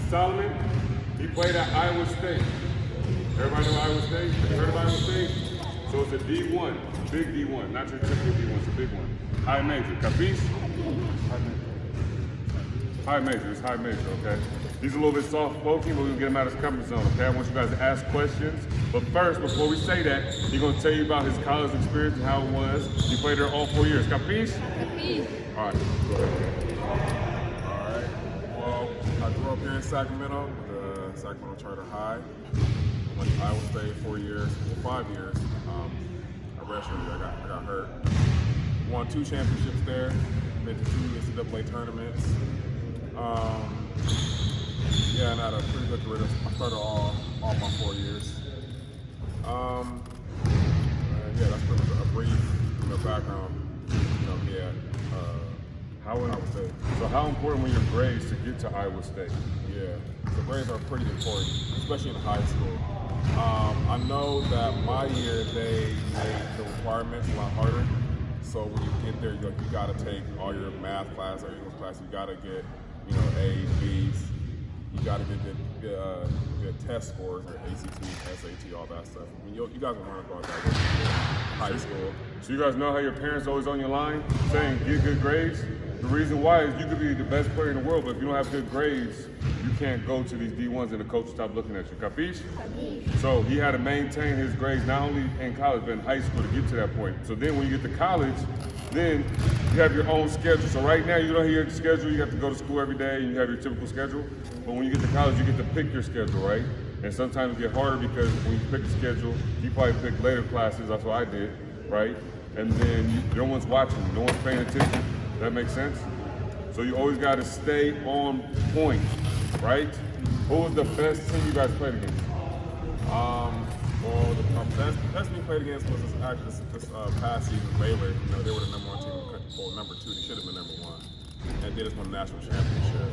Solomon, he played at Iowa State. Everybody know Iowa State? Have you heard of Iowa State? So it's a D1, big D1, not your typical D1, it's a big one. High major, capiche? High major, it's high major, okay? He's a little bit soft-spoken, but we're gonna get him out of his comfort zone, okay? I want you guys to ask questions. But first, before we say that, he's gonna tell you about his college experience and how it was. He played there all 4 years, capiche? Capiche. All right, go ahead. All right. Well, I grew up here in Sacramento, the Sacramento Charter High. I went to Iowa State 4 years, well, 5 years. I redshirted, I got hurt. Won 2 championships there, been to 2 NCAA tournaments. Yeah, and I had a pretty good career. I started all my 4 years. Yeah, that's pretty much a brief, background. So how important were your grades to get to Iowa State? Yeah, the grades are pretty important, especially in high school. I know that my year they made the requirements a lot harder. So when you get there, you got to take all your math class or English class. You got to get, A's, B's. You got to get good test scores, or ACT, SAT, all that stuff. I mean, you guys will learn about that in high school. So you guys know how your parents always on your line saying get good grades? The reason why is you could be the best player in the world, but if you don't have good grades, you can't go to these D1s and the coach will stop looking at you. Capiche? Capiche. So he had to maintain his grades not only in college, but in high school to get to that point. So then when you get to college, then you have your own schedule. So right now you don't have your schedule, you have to go to school every day and you have your typical schedule. But when you get to college, you get to pick your schedule, right? And sometimes it get harder because when you pick a schedule, you probably pick later classes, that's what I did, right? And then no one's watching you, no one's paying attention. That makes sense? So you always got to stay on point, right? Who was the best team you guys played against? Well, the best we played against was actually this past season, Baylor. They were the number 1 team, well, number 2. They should have been number 1, and did us win the national championship.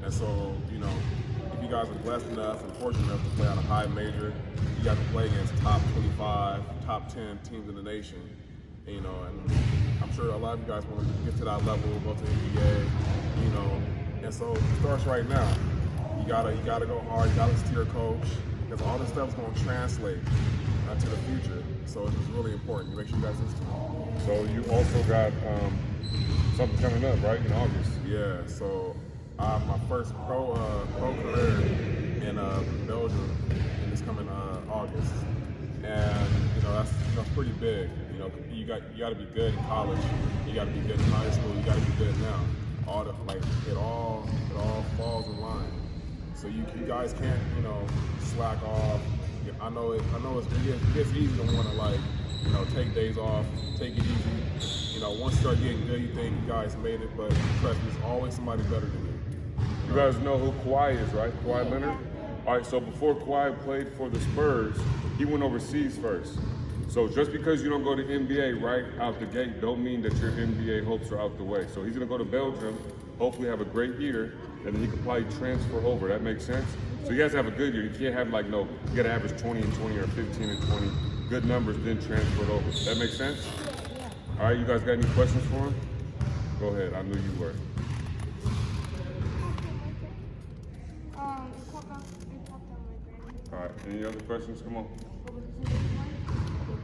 And so, if you guys are blessed enough and fortunate enough to play on a high major, you got to play against top 25, top 10 teams in the nation. And I'm sure a lot of you guys want to get to that level, go to the NBA, and so it starts right now. You gotta go hard, you gotta listen to your coach, because all this stuff is going to translate to the future. So it's really important. You make sure you guys listen to it. So you also got something coming up, right, in August? Yeah, so my first pro career in Belgium in this coming August. And that's pretty big. You got to be good in college. You got to be good in high school. You got to be good now. It all falls in line. So you guys can't slack off. I know it gets easy to want to take days off, take it easy. Once you start getting good, you think you guys made it, but trust me, there's always somebody better than you. You guys know who Kawhi is, right? Kawhi Leonard? All right, so before Kawhi played for the Spurs, he went overseas first. So just because you don't go to NBA right out the gate don't mean that your NBA hopes are out the way. So he's gonna go to Belgium, hopefully have a great year, and then he can probably transfer over. That makes sense? So you guys have a good year. You can't have you gotta average 20 and 20 or 15 and 20. Good numbers, then transfer it over. That makes sense? All right, you guys got any questions for him? Go ahead, I knew you were. All right, any other questions? Come on.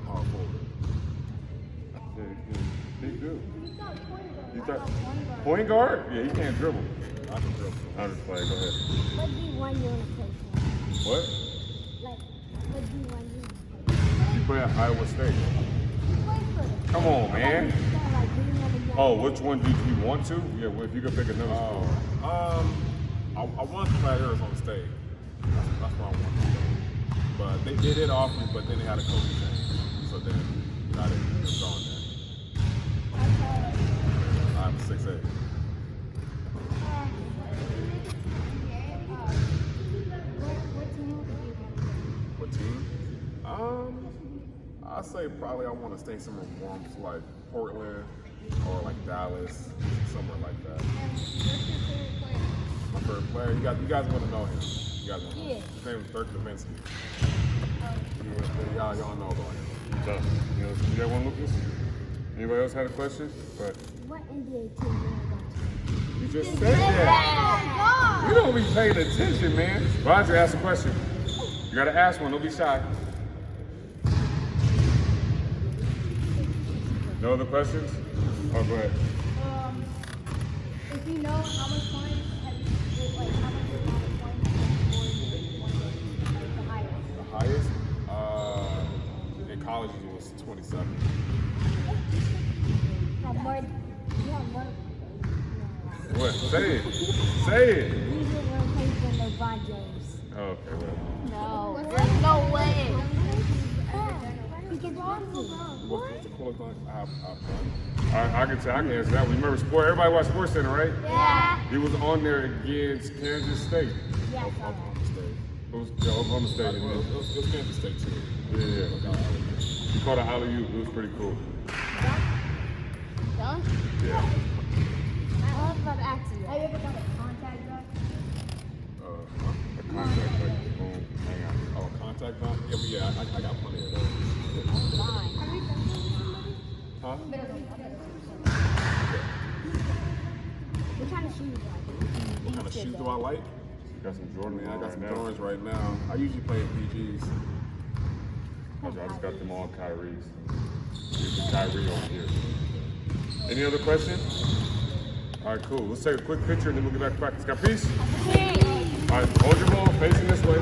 Power forward. Yeah, he good. You thought point guard? Yeah, he can't dribble. I can dribble. I'll just play. Go ahead. What D1 you want to play for? What? What D1 you want to play for? You play at Iowa State. Play for them. Come on, man. Like, Oh, which one do you want to? Yeah, well, if you could pick another school. I wanted to play at Arizona State. That's what I wanted to do. But they did offer me, but then they had a coaching change. So then, I didn't end up going there. I'm 6'8". What team? I say probably I want to stay somewhere warm, so like Portland or like Dallas, somewhere like that. My favorite player, you guys want to know him. You guys want to know him. His name is Dirk Nowitzki. Y'all know about him. So, you got one, Lucas? Anybody else had a question? But what NBA team do you want to go to? you You just said that. You don't be paying attention, man. Roger, ask a question. You gotta ask one. Don't be shy. No other questions? Oh, go ahead. If you know how much points have you, like how much amount of points have you scored the highest? The highest in college it was 27. You have more. You have more. What? Say it. Say it. These are more points than LeBron James. Okay, well. No, there's no way. Because What's the coolest thing I've done? I can answer that one. You remember sport? Everybody watched Sports Center, right? Yeah. He was on there against Kansas State. Yeah. Oklahoma State. It was Oklahoma State. It was Kansas State too. Yeah. He caught an alley-oop. It was pretty cool. Done? Yeah. I was about to ask you. Have you ever done a contact dunk? A contact, like, boom, hang out. Oh, contact dunk? Yeah, I got plenty of those. Fine. Have you done Huh? What kind of shoes do you like? What kind of shoes do I like? You got some Jordan. I got some right now. Jordans right now. I usually play in PGs. I just got them all Kyrie's. Here's the Kyrie over here. Any other questions? All right, cool. Let's take a quick picture and then we'll get back to practice. Got peace? All right, hold your ball facing this way.